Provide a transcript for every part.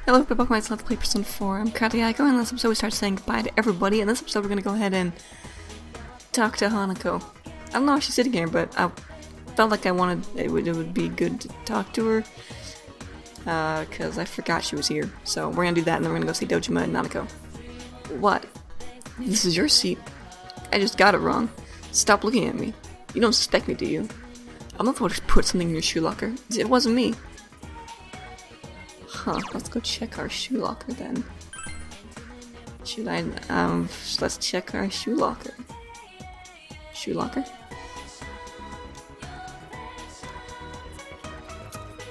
Hello, people. Let's play Persona 4. I'm Katayaiko, and in this episode we start saying goodbye to everybody. In this episode we're going to go ahead and talk to Hanako. I don't know why she's sitting here, but I felt like it would be good to talk to her. Because I forgot she was here. So we're going to do that, and then we're going to go see Dojima and Nanako. What? This is your seat. I just got it wrong. Stop looking at me. You don't suspect me, do you? I'm not the one who put something in your shoe locker. It wasn't me. Huh, let's go check our shoe locker then. Should I, let's check our shoe locker. Shoe locker?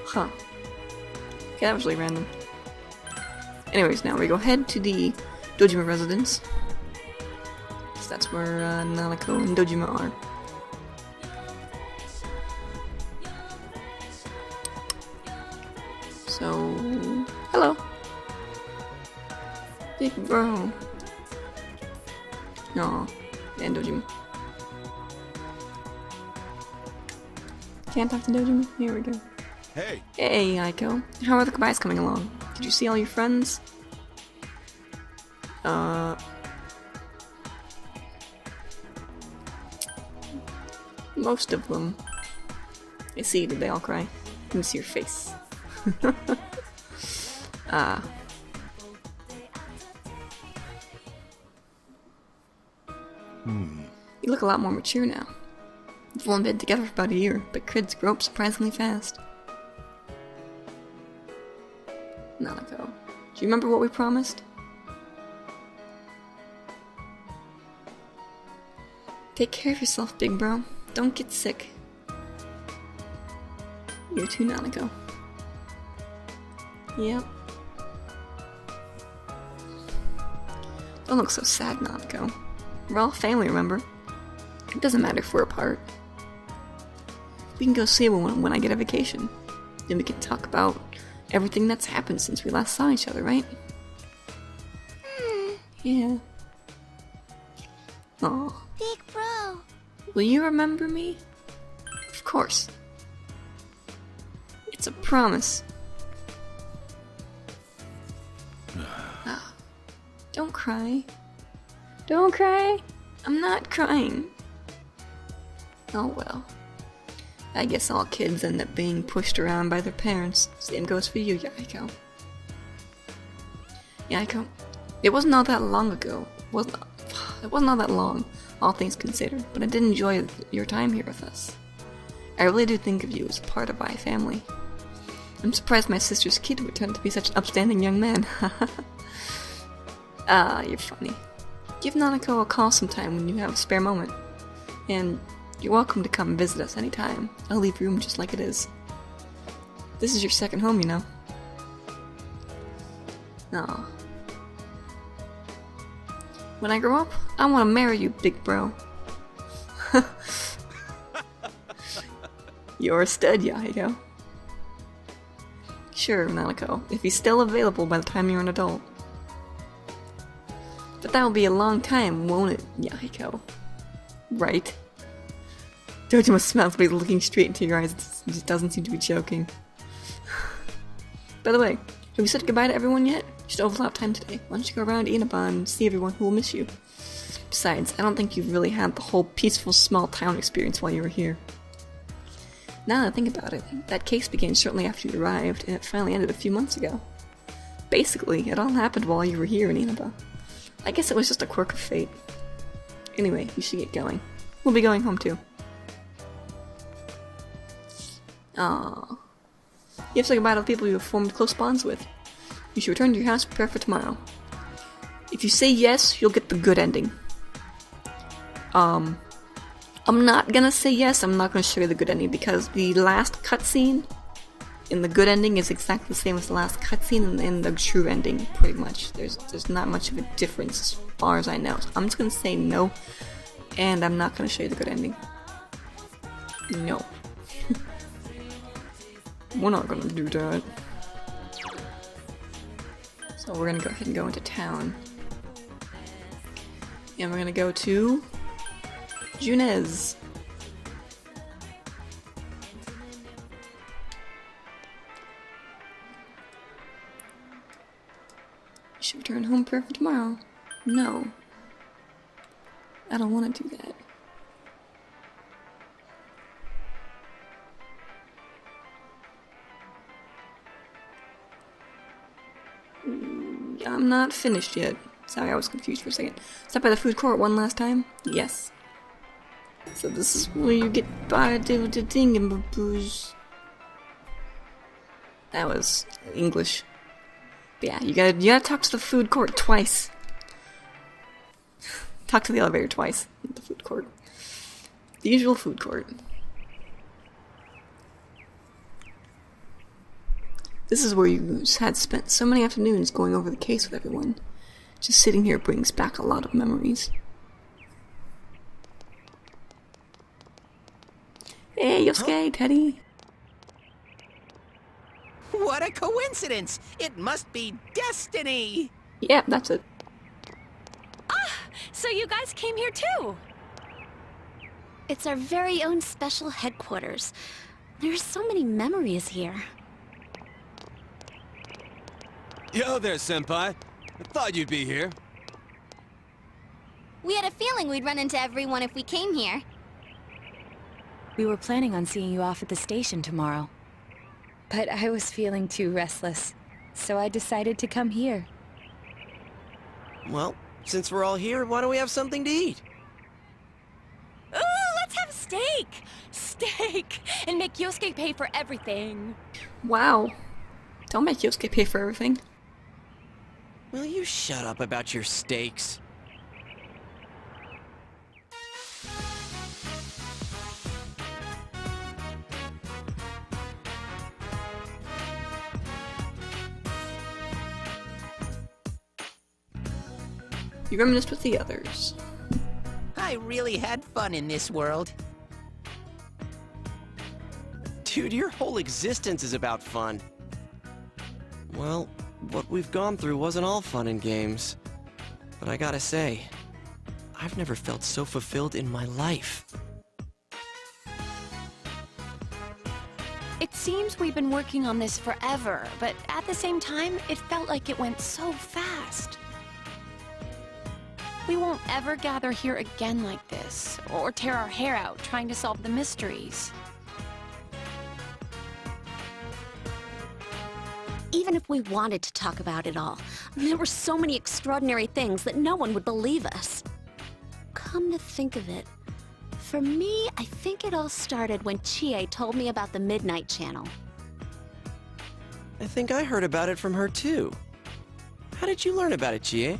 Huh. Okay, that was really random. Anyways, now we go head to the Dojima residence. So that's where Nanako and Dojima are. So, hello. Big bro. Aw, and Dojima. Can't talk to Dojima? Here we go. Hey! Hey, Aiko. How are the goodbyes coming along? Did you see all your friends? Most of them. I see, did they all cry? Let me see your face. You look a lot more mature now. We've only been together for about a year, but kids grow up surprisingly fast. Nanako, do you remember what we promised? Take care of yourself, big bro. Don't get sick. You too, Nanako. Yep. Don't look so sad, Nanako. We're all family, remember? It doesn't matter if we're apart. We can go see when I get a vacation. Then we can talk about everything that's happened since we last saw each other, right? Yeah. Aw. Big bro. Will you remember me? Of course. It's a promise. Don't cry. Don't cry. I'm not crying. Oh well. I guess all kids end up being pushed around by their parents. Same goes for you, Yaiko. Yaiko, it wasn't all that long ago. It wasn't all that long, all things considered, but I did enjoy your time here with us. I really do think of you as a part of my family. I'm surprised my sister's kid would turn out to be such an upstanding young man. You're funny. Give Nanako a call sometime when you have a spare moment. And you're welcome to come visit us anytime. I'll leave room just like it is. This is your second home, you know. Aw. When I grow up, I want to marry you, big bro. You're a stud, Yaiko. Sure, Nanako, if he's still available by the time you're an adult. But that'll be a long time, won't it, Yaiko? Right? Dojima smiles, but he's looking straight into your eyes. He just doesn't seem to be joking. By the way, have you said goodbye to everyone yet? You should overlap time today. Why don't you go around Inaba and see everyone who will miss you? Besides, I don't think you've really had the whole peaceful small town experience while you were here. Now that I think about it, that case began shortly after you arrived, and it finally ended a few months ago. Basically, it all happened while you were here in Inaba. I guess it was just a quirk of fate. Anyway, you should get going. We'll be going home too. Aww. You have to say goodbye to the people you have formed close bonds with. You should return to your house and prepare for tomorrow. If you say yes, you'll get the good ending. I'm not gonna say yes, I'm not gonna show you the good ending, because the last cutscene in the good ending is exactly the same as the last cutscene in the true ending, pretty much. There's not much of a difference as far as I know. So I'm just gonna say no, and I'm not gonna show you the good ending. No. We're not gonna do that. So we're gonna go ahead and go into town. And we're gonna go to Junez. should return home prayer for tomorrow. No. I don't want to do that. I'm not finished yet. Sorry, I was confused for a second. Stop by the food court one last time? Yes. So this is where you get by the dingamabooze. That was English. But yeah, you gotta talk to the food court twice. Talk to the elevator twice. The food court. The usual food court. This is where you had spent so many afternoons going over the case with everyone. Just sitting here brings back a lot of memories. Hey, Yosuke, Teddy. What a coincidence! It must be destiny! Yeah, that's it. Ah, so you guys came here too? It's our very own special headquarters. There's so many memories here. Yo there, Senpai. I thought you'd be here. We had a feeling we'd run into everyone if we came here. We were planning on seeing you off at the station tomorrow. But I was feeling too restless, so I decided to come here. Well, since we're all here, why don't we have something to eat? Ooh, let's have steak! Steak! And make Yosuke pay for everything. Wow. Don't make Yosuke pay for everything. Will you shut up about your steaks? You reminisced with the others. I really had fun in this world. Dude, your whole existence is about fun. Well, what we've gone through wasn't all fun and games. But I gotta say, I've never felt so fulfilled in my life. It seems we've been working on this forever, but at the same time, it felt like it went so fast. We won't ever gather here again like this, or tear our hair out trying to solve the mysteries. Even if we wanted to talk about it all, there were so many extraordinary things that no one would believe us. Come to think of it, for me, I think it all started when Chie told me about the Midnight Channel. I think I heard about it from her too. How did you learn about it, Chie?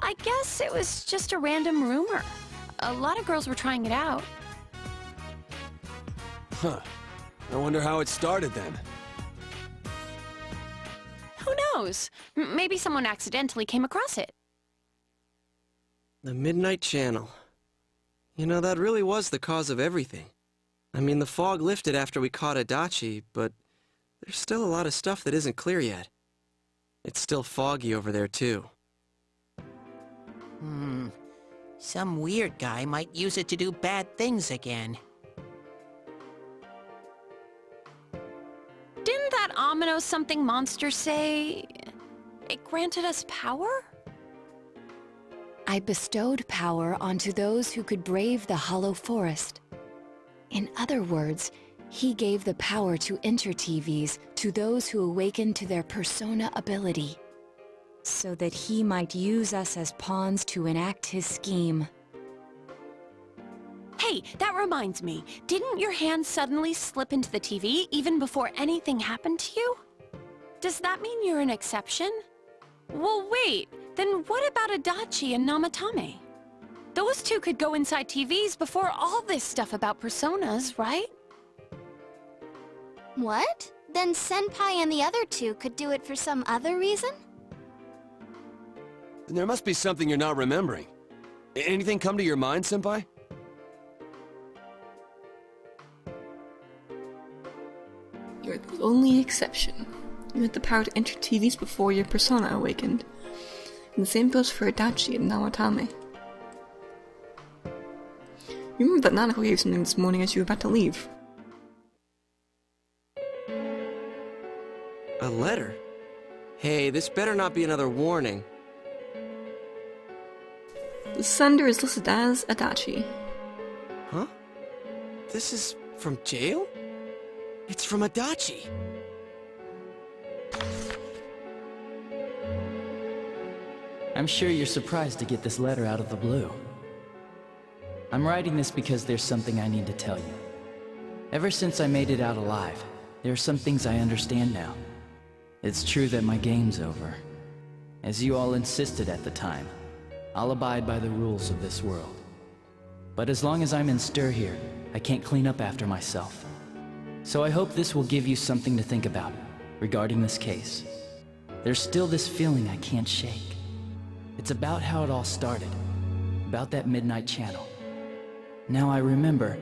I guess it was just a random rumor. A lot of girls were trying it out. Huh. I wonder how it started then. Who knows? Maybe someone accidentally came across it. The Midnight Channel. You know, that really was the cause of everything. I mean, the fog lifted after we caught Adachi, but there's still a lot of stuff that isn't clear yet. It's still foggy over there, too. Some weird guy might use it to do bad things again. Didn't that ominous something monster say it granted us power? I bestowed power onto those who could brave the hollow forest. In other words, he gave the power to enter TVs to those who awakened to their persona ability, so that he might use us as pawns to enact his scheme. Hey, that reminds me. Didn't your hand suddenly slip into the TV even before anything happened to you? Does that mean you're an exception? Well, wait. Then what about Adachi and Namatame? Those two could go inside TVs before all this stuff about personas, right? What? Then Senpai and the other two could do it for some other reason? There must be something you're not remembering. Anything come to your mind, Senpai? You're the only exception. You had the power to enter TVs before your persona awakened. And the same goes for Adachi and Nawatame. You remember that Nanako gave something this morning as you were about to leave? A letter? Hey, this better not be another warning. The sender is listed as Adachi. Huh? This is from jail? It's from Adachi. I'm sure you're surprised to get this letter out of the blue. I'm writing this because there's something I need to tell you. Ever since I made it out alive, there are some things I understand now. It's true that my game's over. As you all insisted at the time, I'll abide by the rules of this world. But as long as I'm in stir here, I can't clean up after myself. So I hope this will give you something to think about regarding this case. There's still this feeling I can't shake. It's about how it all started, about that midnight channel. Now I remember,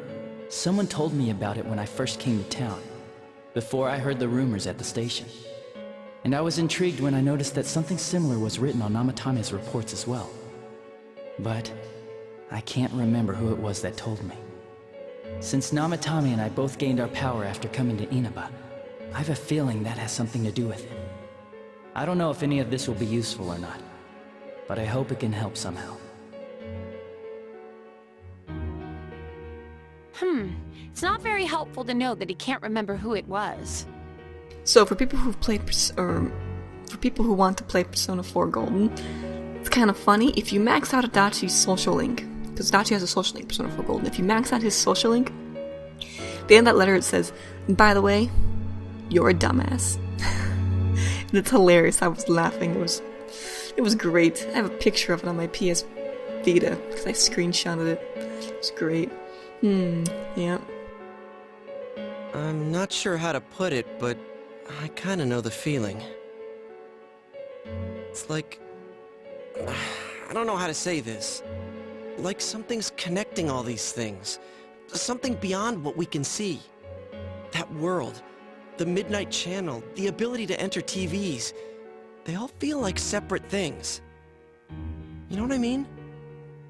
someone told me about it when I first came to town, before I heard the rumors at the station. And I was intrigued when I noticed that something similar was written on Namatame's reports as well. But I can't remember who it was that told me. Since Namatame and I both gained our power after coming to Inaba, I have a feeling that has something to do with it. I don't know if any of this will be useful or not, but I hope it can help somehow. It's not very helpful to know that he can't remember who it was. So for people who've played, or for people who want to play Persona 4 Golden, it's kind of funny if you max out Adachi's social link, because Adachi has a social link Persona 4 Golden. If you max out his social link, at the end of that letter it says, "By the way, you're a dumbass." And it's hilarious. I was laughing. It was great. I have a picture of it on my PS Vita because I screenshotted it. It was great. Yeah. I'm not sure how to put it, but I kinda know the feeling. It's like... I don't know how to say this. Like something's connecting all these things. Something beyond what we can see. That world, the Midnight Channel, the ability to enter TVs, they all feel like separate things. You know what I mean?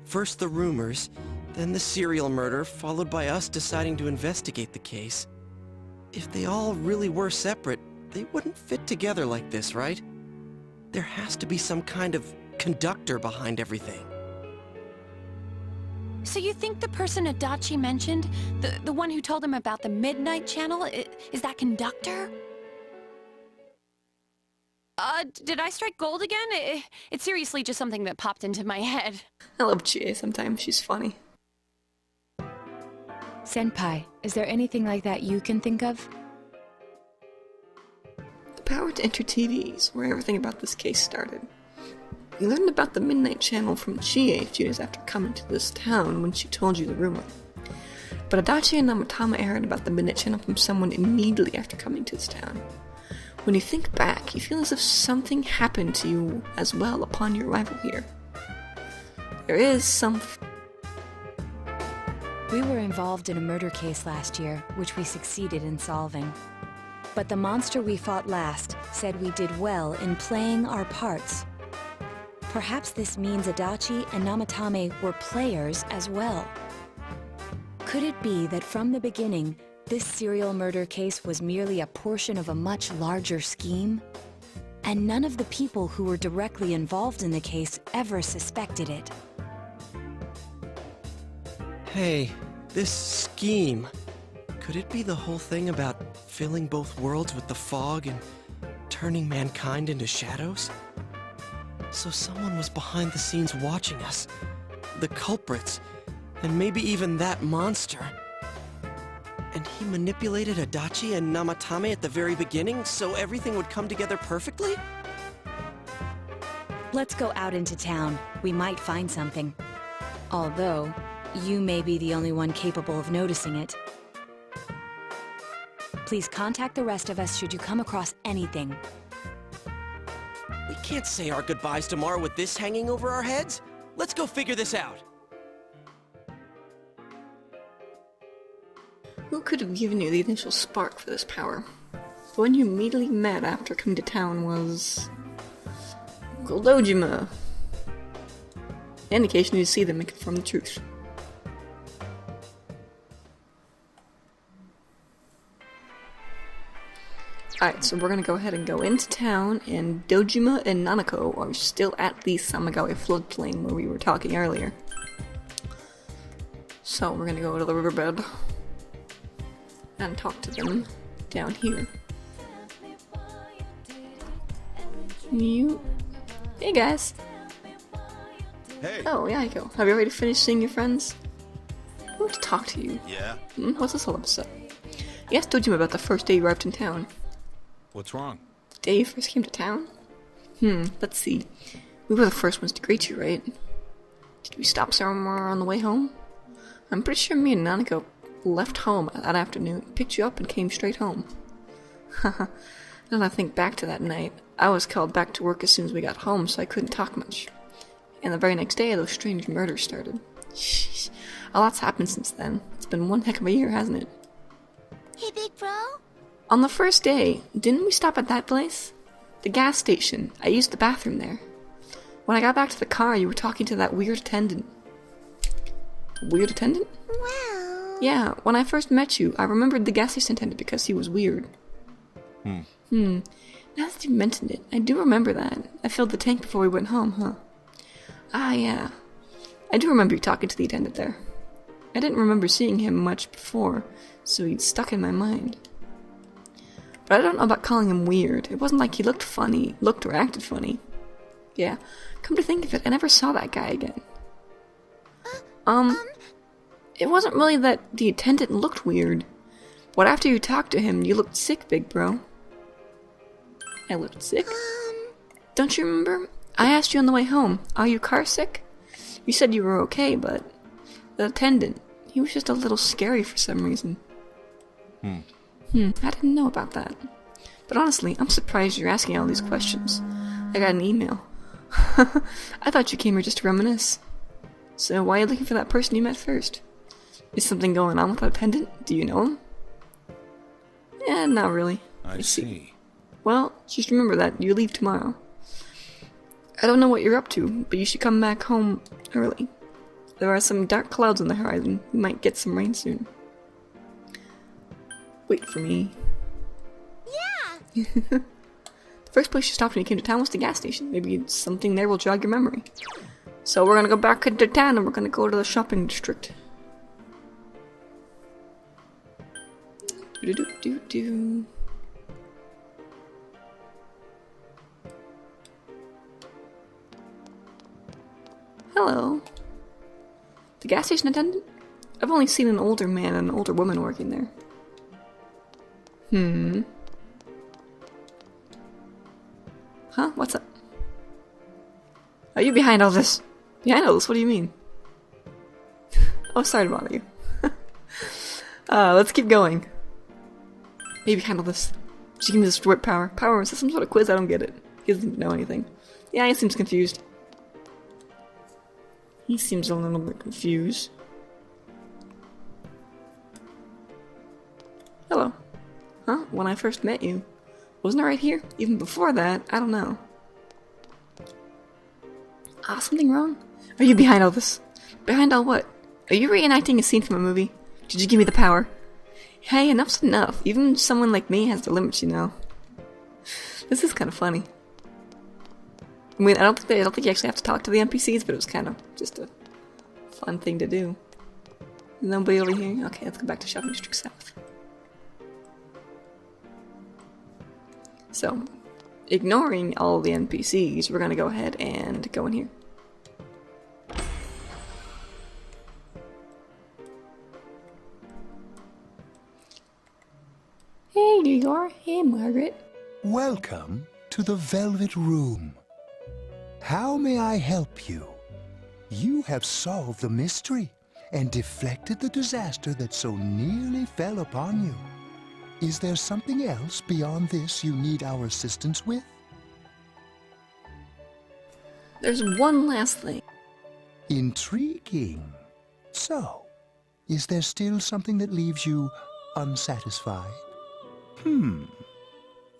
First the rumors, then the serial murder, followed by us deciding to investigate the case. If they all really were separate, they wouldn't fit together like this, right? There has to be some kind of conductor behind everything. So you think the person Adachi mentioned, the one who told him about the Midnight Channel, is that conductor? Did I strike gold again? It's seriously just something that popped into my head. I love Chie sometimes. She's funny. Senpai, is there anything like that you can think of? The power to enter TVs, where everything about this case started. We learned about the Midnight Channel from Chie a few days after coming to this town when she told you the rumor. But Adachi and Namatama heard about the Midnight Channel from someone immediately after coming to this town. When you think back, you feel as if something happened to you as well upon your arrival here. There is some... We were involved in a murder case last year, which we succeeded in solving. But the monster we fought last said we did well in playing our parts. Perhaps this means Adachi and Namatame were players as well. Could it be that from the beginning, this serial murder case was merely a portion of a much larger scheme? And none of the people who were directly involved in the case ever suspected it. Hey, this scheme. Could it be the whole thing about filling both worlds with the fog and turning mankind into shadows? So someone was behind the scenes watching us. The culprits. And maybe even that monster. And he manipulated Adachi and Namatame at the very beginning so everything would come together perfectly? Let's go out into town. We might find something. Although, you may be the only one capable of noticing it. Please contact the rest of us should you come across anything. We can't say our goodbyes tomorrow with this hanging over our heads. Let's go figure this out. Who could have given you the initial spark for this power? The one you immediately met after coming to town was... Goldojima. And occasionally you see them and confirm the truth. Alright, so we're gonna go ahead and go into town, and Dojima and Nanako are still at the Samagawa floodplain where we were talking earlier. So we're gonna go to the riverbed and talk to them down here. Hey guys! Hey! Oh, Yahiko, have you already finished seeing your friends? I want to talk to you. Yeah? What's this all about? You asked Dojima about the first day you arrived in town. What's wrong? The day you first came to town? Let's see. We were the first ones to greet you, right? Did we stop somewhere on the way home? I'm pretty sure me and Nanako left home that afternoon, picked you up, and came straight home. Haha. Now that I think back to that night, I was called back to work as soon as we got home, so I couldn't talk much. And the very next day, those strange murders started. Sheesh. A lot's happened since then. It's been one heck of a year, hasn't it? Hey, big bro? On the first day, didn't we stop at that place? The gas station. I used the bathroom there. When I got back to the car, you were talking to that weird attendant. Weird attendant? Well... Yeah, when I first met you, I remembered the gas station attendant because he was weird. Now that you mentioned it, I do remember that. I filled the tank before we went home, huh? Ah, yeah. I do remember you talking to the attendant there. I didn't remember seeing him much before, so he'd stuck in my mind. But I don't know about calling him weird. It wasn't like he looked funny, looked or acted funny. Yeah, come to think of it, I never saw that guy again. It wasn't really that the attendant looked weird, but after you talked to him, you looked sick, big bro. I looked sick? Don't you remember? I asked you on the way home, are you car sick? You said you were okay, but the attendant, he was just a little scary for some reason. I didn't know about that. But honestly, I'm surprised you're asking all these questions. I got an email. I thought you came here just to reminisce. So why are you looking for that person you met first? Is something going on with that pendant? Do you know him? Eh, not really. I see. Well, just remember that you leave tomorrow. I don't know what you're up to, but you should come back home early. There are some dark clouds on the horizon. We might get some rain soon. Wait for me. Yeah! The first place you stopped when you came to town was the gas station. Maybe something there will jog your memory. So we're gonna go back into town and we're gonna go to the shopping district. Do-do-do-do. Hello. The gas station attendant? I've only seen an older man and an older woman working there. Huh? What's up? Are you behind all this? Behind all this? What do you mean? Oh, sorry to bother you. Let's keep going. Maybe handle this. She give me this whip power. Power, is this some sort of quiz? I don't get it. He doesn't even know anything. Yeah, he seems confused. He seems a little bit confused. Hello. Huh? When I first met you. Wasn't I right here? Even before that? I don't know. Something wrong? Are you behind all this? Behind all what? Are you reenacting a scene from a movie? Did you give me the power? Hey, enough's enough. Even someone like me has their limits, you know. This is kind of funny. I mean, I don't think you actually have to talk to the NPCs, but it was kind of just a fun thing to do. Nobody over here? Okay, let's go back to Shopping District South. So, ignoring all the NPCs, we're gonna go ahead and go in here. Hey, there you are. Hey, Margaret. Welcome to the Velvet Room. How may I help you? You have solved the mystery and deflected the disaster that so nearly fell upon you. Is there something else beyond this you need our assistance with? There's one last thing. Intriguing. So, is there still something that leaves you unsatisfied?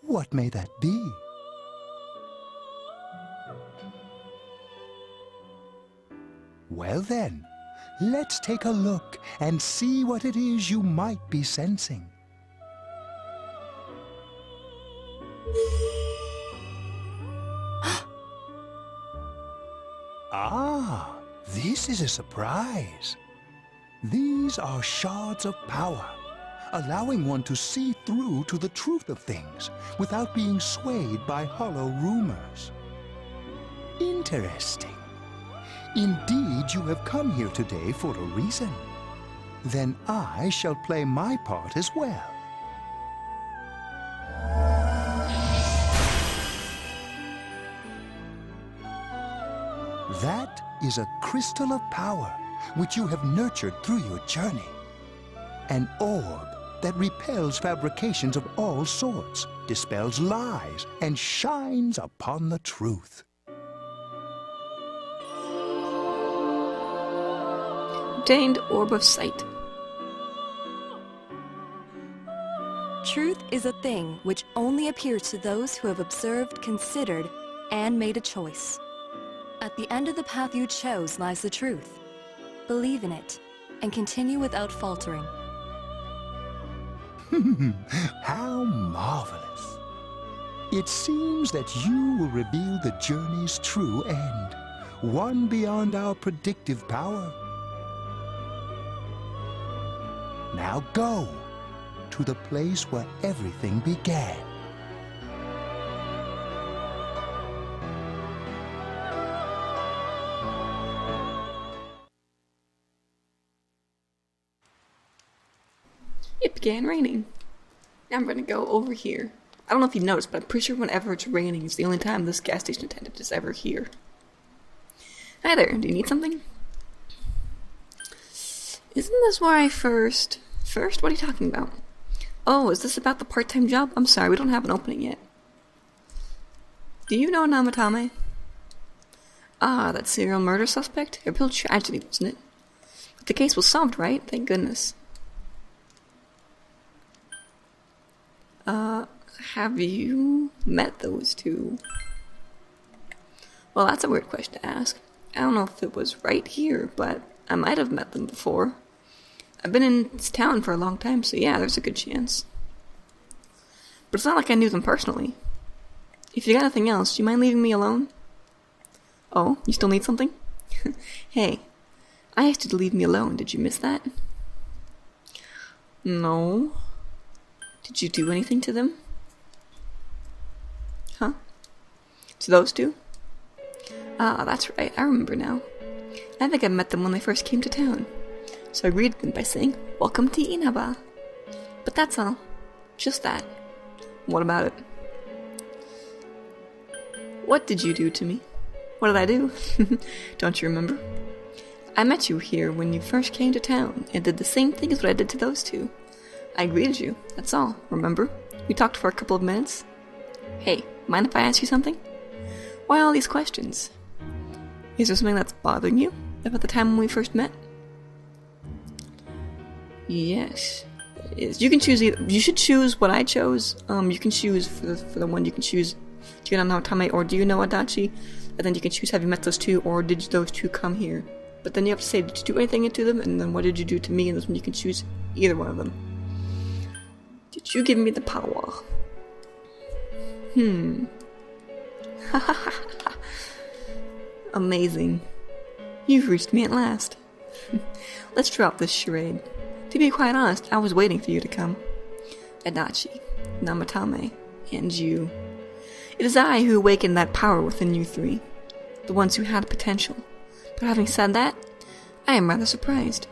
What may that be? Well then, let's take a look and see what it is you might be sensing. This is a surprise. These are shards of power, allowing one to see through to the truth of things without being swayed by hollow rumors. Interesting. Indeed, you have come here today for a reason. Then I shall play my part as well. That is a crystal of power which you have nurtured through your journey. An orb that repels fabrications of all sorts, dispels lies, and shines upon the truth. Obtained Orb of Sight. Truth is a thing which only appears to those who have observed, considered, and made a choice. At the end of the path you chose lies the truth. Believe in it, and continue without faltering. How marvelous. It seems that you will reveal the journey's true end, one beyond our predictive power. Now go to the place where everything began. It began raining. Now I'm gonna go over here. I don't know if you noticed, but I'm pretty sure whenever it's raining, it's the only time this gas station attendant is ever here. Hi there, do you need something? Isn't this where I first? What are you talking about? Oh, is this about the part-time job? I'm sorry, we don't have an opening yet. Do you know Namatame? Ah, that serial murder suspect? A real tragedy, wasn't it? But the case was solved, right? Thank goodness. Have you met those two? Well, that's a weird question to ask. I don't know if it was right here, but I might have met them before. I've been in this town for a long time, so yeah, there's a good chance. But it's not like I knew them personally. If you got nothing else, do you mind leaving me alone? Oh, you still need something? Hey, I asked you to leave me alone. Did you miss that? No. Did you do anything to them? Huh? To those two? Ah, that's right, I remember now. I think I met them when they first came to town. So I greeted them by saying, "Welcome to Inaba." But that's all. Just that. What about it? What did you do to me? What did I do? Don't you remember? I met you here when you first came to town and did the same thing as what I did to those two. I greeted you, that's all, remember? We talked for a couple of minutes. Hey, mind if I ask you something? Why all these questions? Is there something that's bothering you about the time when we first met? Yes. You can choose either. You should choose what I chose. You can choose for the one you can choose. Do you know Tame or do you know Adachi? And then you can choose have you met those two or did those two come here? But then you have to say did you do anything to them and then what did you do to me, and this one you can choose either one of them. Did you give me the power? Amazing. You've reached me at last. Let's drop this charade. To be quite honest, I was waiting for you to come. Adachi, Namatame, and you. It is I who awakened that power within you three. The ones who had potential. But having said that, I am rather surprised.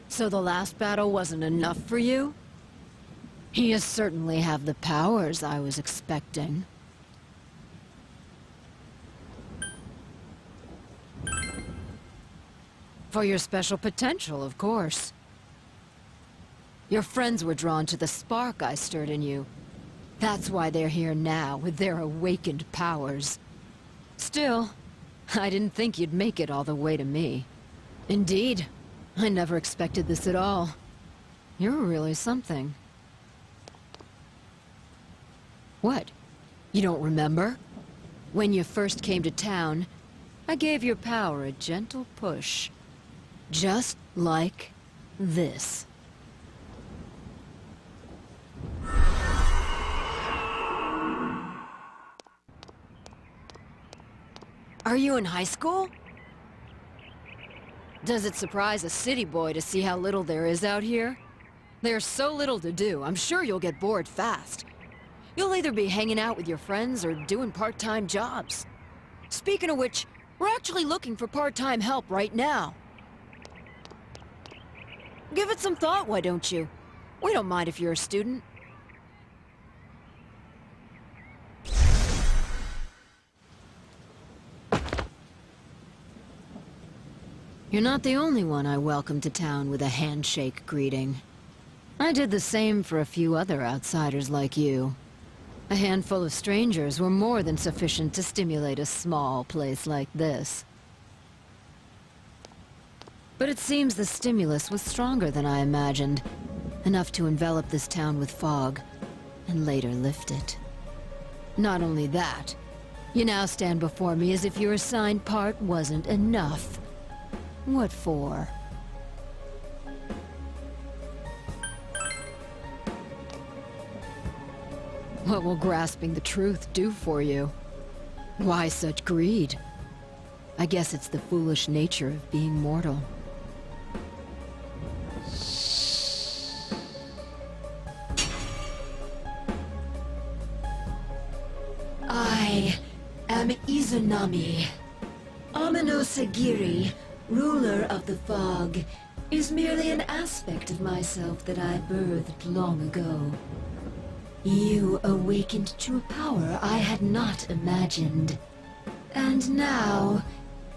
So the last battle wasn't enough for you? You certainly have the powers I was expecting. For your special potential, of course. Your friends were drawn to the spark I stirred in you. That's why they're here now, with their awakened powers. Still, I didn't think you'd make it all the way to me. Indeed, I never expected this at all. You're really something. What? You don't remember? When you first came to town, I gave your power a gentle push. Just like this. Are you in high school? Does it surprise a city boy to see how little there is out here? There's so little to do, I'm sure you'll get bored fast. You'll either be hanging out with your friends or doing part-time jobs. Speaking of which, we're actually looking for part-time help right now. Give it some thought, why don't you? We don't mind if you're a student. You're not the only one I welcomed to town with a handshake greeting. I did the same for a few other outsiders like you. A handful of strangers were more than sufficient to stimulate a small place like this. But it seems the stimulus was stronger than I imagined. Enough to envelop this town with fog, and later lift it. Not only that, you now stand before me as if your assigned part wasn't enough. What for? What will grasping the truth do for you? Why such greed? I guess it's the foolish nature of being mortal. I am Izanami. Amano-Sagiri, ruler of the fog, is merely an aspect of myself that I birthed long ago. You awakened to a power I had not imagined. And now,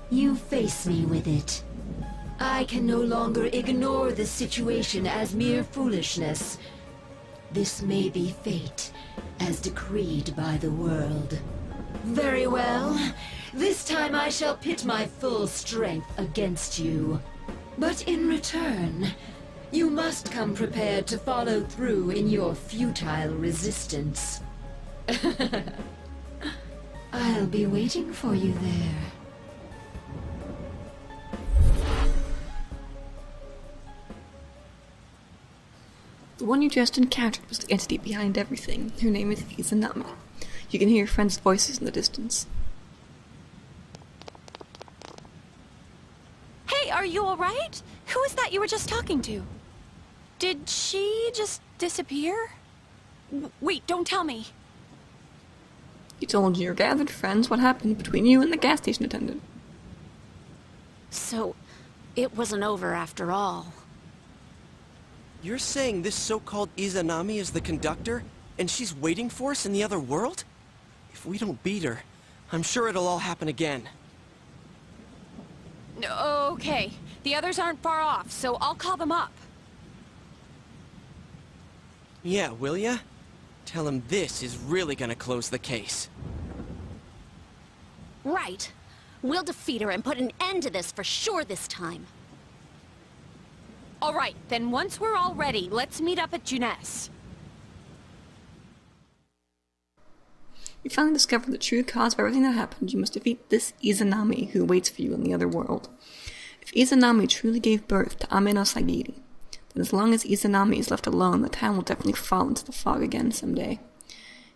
you face me with it. I can no longer ignore the situation as mere foolishness. This may be fate, as decreed by the world. Very well. This time I shall pit my full strength against you. But in return, you must come prepared to follow through in your futile resistance. I'll be waiting for you there. The one you just encountered was the entity behind everything. Her name is Izanami. You can hear your friends' voices in the distance. Hey, are you alright? Who is that you were just talking to? Did she just disappear? Wait, don't tell me. You told your gathered friends what happened between you and the gas station attendant. So, it wasn't over after all. You're saying this so-called Izanami is the conductor, and she's waiting for us in the other world? If we don't beat her, I'm sure it'll all happen again. Okay, the others aren't far off, so I'll call them up. Yeah, will ya? Tell him this is really gonna close the case. Right. We'll defeat her and put an end to this for sure this time. Alright, then once we're all ready, let's meet up at Junes. You finally discover the true cause of everything that happened. You must defeat this Izanami who waits for you in the other world. If Izanami truly gave birth to Ameno-Sagiri, then as long as Izanami is left alone, the town will definitely fall into the fog again someday.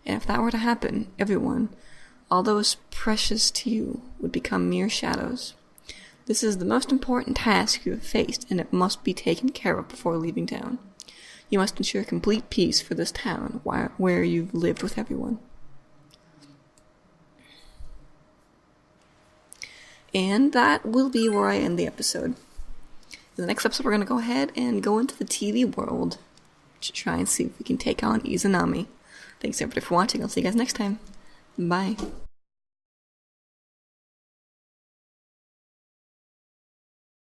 And if that were to happen, everyone, all those precious to you, would become mere shadows. This is the most important task you have faced, and it must be taken care of before leaving town. You must ensure complete peace for this town, where you've lived with everyone. And that will be where I end the episode. In the next episode, we're going to go ahead and go into the TV world to try and see if we can take on Izanami. Thanks everybody for watching. I'll see you guys next time. Bye.